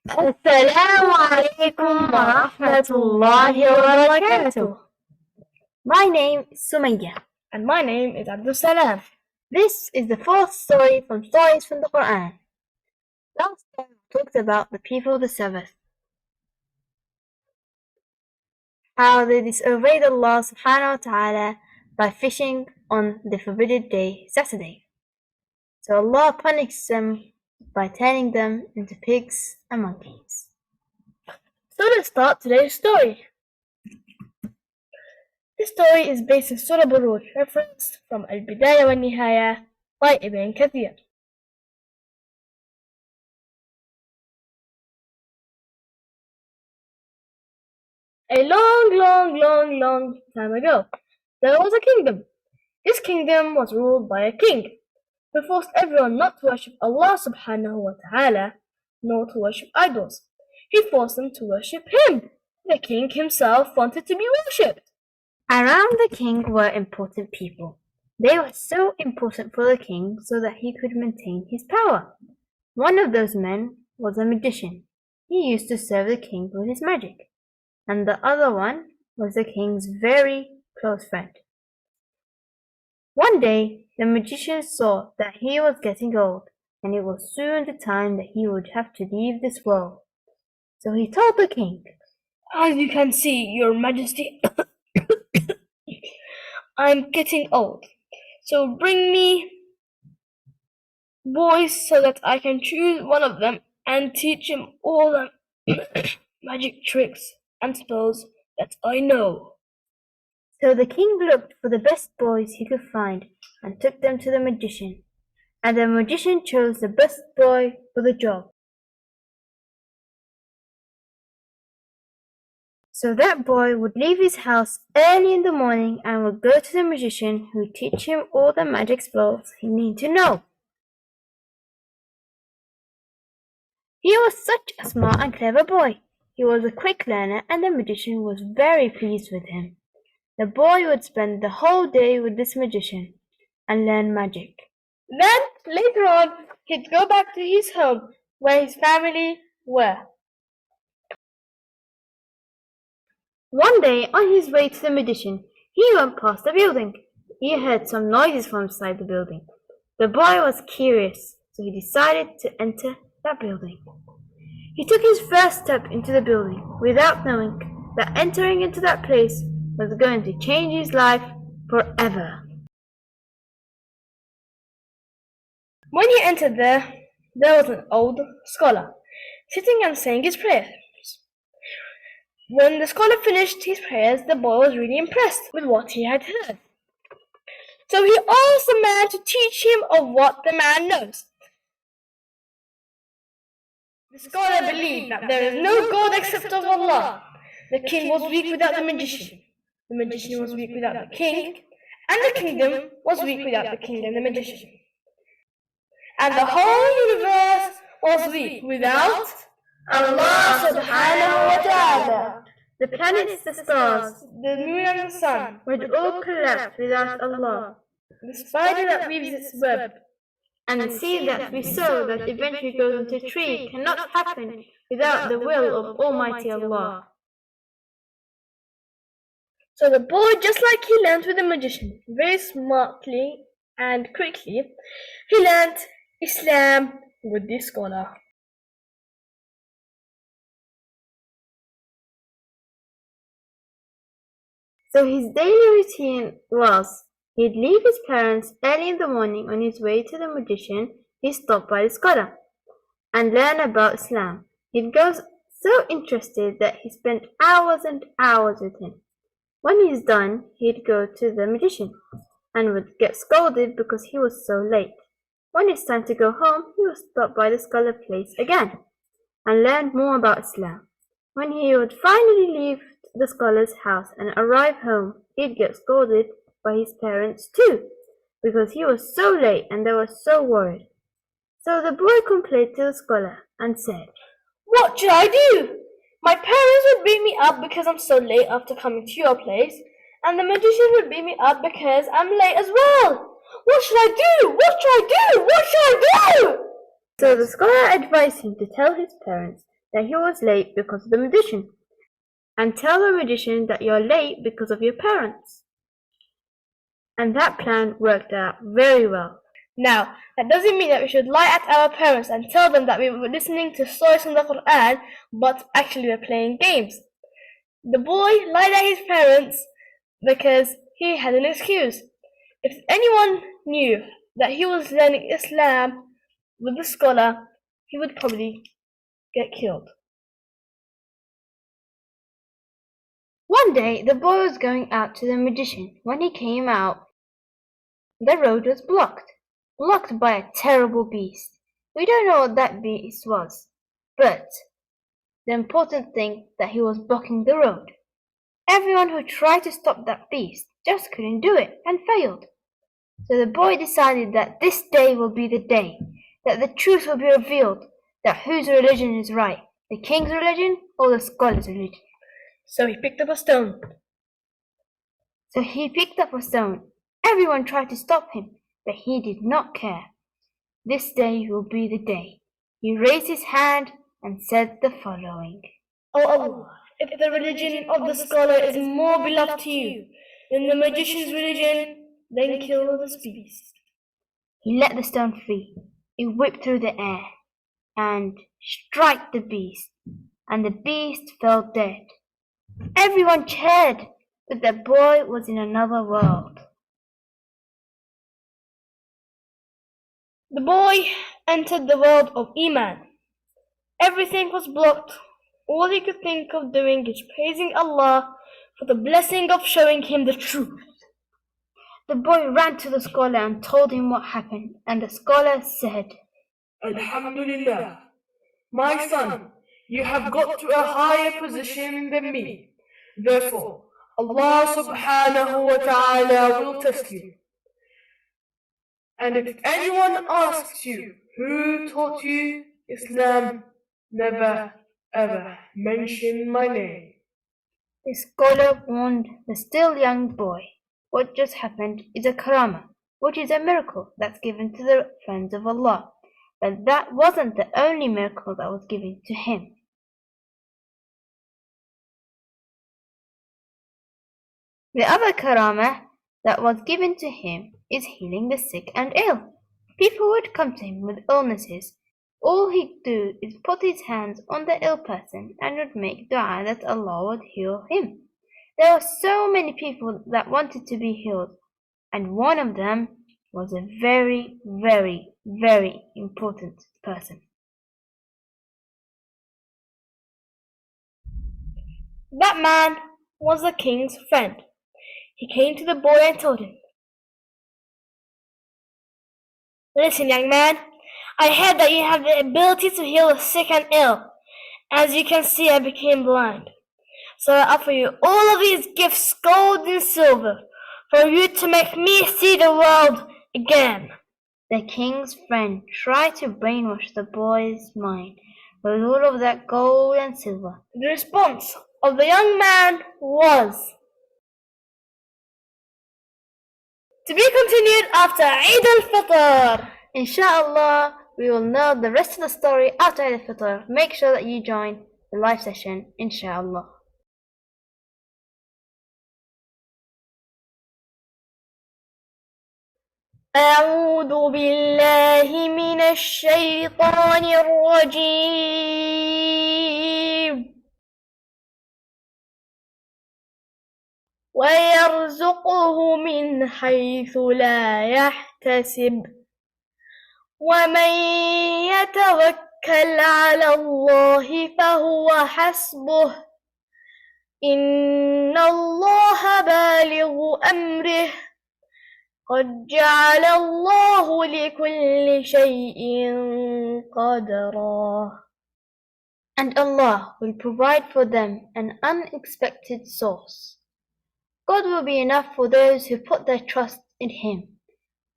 السلام عليكم ورحمة الله وبركاته. My name is Sumaya. And my name is Abdul Salam. This is the fourth story from Stories from the Quran. Last time we talked about the people of the Sabbath, how they disobeyed Allah subhanahu wa ta'ala by fishing on the forbidden day, Saturday. So Allah punished them by turning them into pigs and monkeys. So let's start today's story. This story is based on Surah Buruj, referenced from Al-Bidayah wa Nihaya by Ibn Kathir. A long time ago, there was a kingdom. This kingdom was ruled by a king who forced everyone not to worship Allah subhanahu wa ta'ala, nor to worship idols. He forced them to worship him. The king himself wanted to be worshipped. Around the king were important people. They were so important for the king so that he could maintain his power. One of those men was a magician. He used to serve the king with his magic. And the other one was the king's very close friend. One day, the magician saw that he was getting old, and it was soon the time that he would have to leave this world. So he told the king, "As you can see, your majesty, I'm getting old. So bring me boys so that I can choose one of them and teach him all the magic tricks and spells that I know." So the king looked for the best boys he could find and took them to the magician. And the magician chose the best boy for the job. So that boy would leave his house early in the morning and would go to the magician who would teach him all the magic spells he needed to know. He was such a smart and clever boy. He was a quick learner and the magician was very pleased with him. The boy would spend the whole day with this magician and learn magic. Then, later on, he'd go back to his home where his family were. One day, on his way to the magician, he went past the building. He heard some noises from inside the building. The boy was curious, so he decided to enter that building. He took his first step into the building without knowing that entering into that place was going to change his life forever. When he entered there was an old scholar sitting and saying his prayers. When the scholar finished his prayers, the boy was really impressed with what he had heard. So he asked the man to teach him of what the man knows. The scholar believed that there is no God except of Allah. The king was weak without the magician. The magician was weak without the king. And the kingdom was weak without the king and the magician. And the whole universe was weak without Allah subhanahu wa ta'ala. The planets, the stars, The moon and the sun, would all collapse without Allah, the spider that weaves its web, and the seed that we sow that eventually goes into a tree cannot happen without the will of Almighty Allah. So the boy, just like he learnt with the magician, very smartly and quickly, he learnt Islam with the scholar. So his daily routine was, he'd leave his parents early in the morning. On his way to the magician, he'd stop by the scholar and learn about Islam. He'd go so interested that he spent hours and hours with him. When he's done, he'd go to the magician and would get scolded because he was so late. When it's time to go home, he would stop by the scholar place again and learn more about Islam. When he would finally leave the scholar's house and arrive home, he'd get scolded by his parents too, because he was so late and they were so worried. So the boy complained to the scholar and said, "What should I do? My parents would beat me up because I'm so late after coming to your place, and the magician would beat me up because I'm late as well. What should I do? What should I do? What should I do?" So the scholar advised him to tell his parents that he was late because of the magician, and tell the magician that you're late because of your parents. And that plan worked out very well. Now, that doesn't mean that we should lie at our parents and tell them that we were listening to stories from the Quran, but actually we're playing games. The boy lied at his parents because he had an excuse. If anyone knew that he was learning Islam with the scholar, he would probably get killed. One day the boy was going out to the magician. When he came out, the road was blocked by a terrible beast. We don't know what that beast was, but the important thing that he was blocking the road. Everyone who tried to stop that beast just couldn't do it and failed. So the boy decided that this day will be the day, that the truth will be revealed, that whose religion is right, the king's religion or the scholar's religion. So he picked up a stone. Everyone tried to stop him, but he did not care. This day will be the day. He raised his hand and said the following. O Allah, if the religion of the scholar is more beloved to you than the magician's religion, then kill this beast. He let the stone free. It whipped through the air and struck the beast, and the beast fell dead. Everyone cheered, but the boy was in another world. The boy entered the world of Iman. Everything was blocked. All he could think of doing is praising Allah for the blessing of showing him the truth. The boy ran to the scholar and told him what happened, and the scholar said, Alhamdulillah, my son, you have got to a higher position than me. Therefore, Allah subhanahu wa ta'ala will test you. And if anyone asks you who taught you Islam, never ever mention my name. The scholar warned the still young boy. What just happened is a karama, which is a miracle that's given to the friends of Allah. But that wasn't the only miracle that was given to him. The other karama that was given to him is healing the sick and ill. People would come to him with illnesses. All he'd do is put his hands on the ill person and would make dua that Allah would heal him. There were so many people that wanted to be healed, and one of them was a very, very, very important person. That man was the king's friend. He came to the boy and told him, "Listen, young man, I heard that you have the ability to heal the sick and ill. As you can see, I became blind. So I offer you all of these gifts, gold and silver, for you to make me see the world again." The king's friend tried to brainwash the boy's mind with all of that gold and silver. The response of the young man was to be continued after Eid al-Fitr. Inshallah, we will know the rest of the story after Eid al-Fitr. Make sure that you join the live session, inshallah. أعوذ بالله من الشيطان الرجيم ويرزقه من حيث لا يحتسب ومن يتوكل على الله فهو حسبه إن الله بالغ أمره قد جعل الله لكل شيء قدرا. And Allah will provide for them an unexpected source. God will be enough for those who put their trust in Him.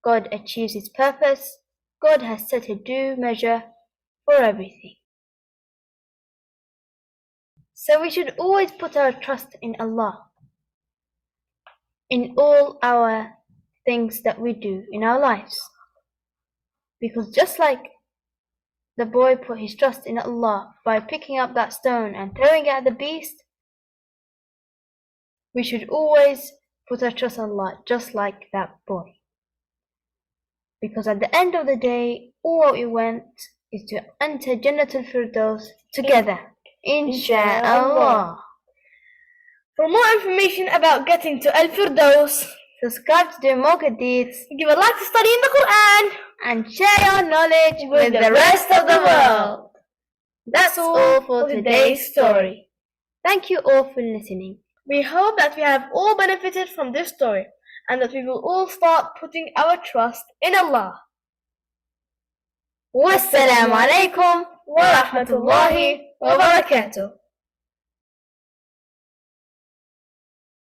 God achieves His purpose. God has set a due measure for everything. So we should always put our trust in Allah in all our things that we do in our lives. Because just like the boy put his trust in Allah by picking up that stone and throwing it at the beast, we should always put our trust in Allah just like that boy. Because at the end of the day, all we want is to enter Jannatul Firdaus together. Insha'Allah. For more information about getting to Al-Firdaus, Subscribe to do more good deeds give a like to studying the Quran and share your knowledge with the rest of the world. That's all for today's story. Thank you all for listening. We hope that we have all benefited from this story and that we will all start putting our trust in Allah. Wassalamu alaikum wa rahmatullahi wa barakatuh.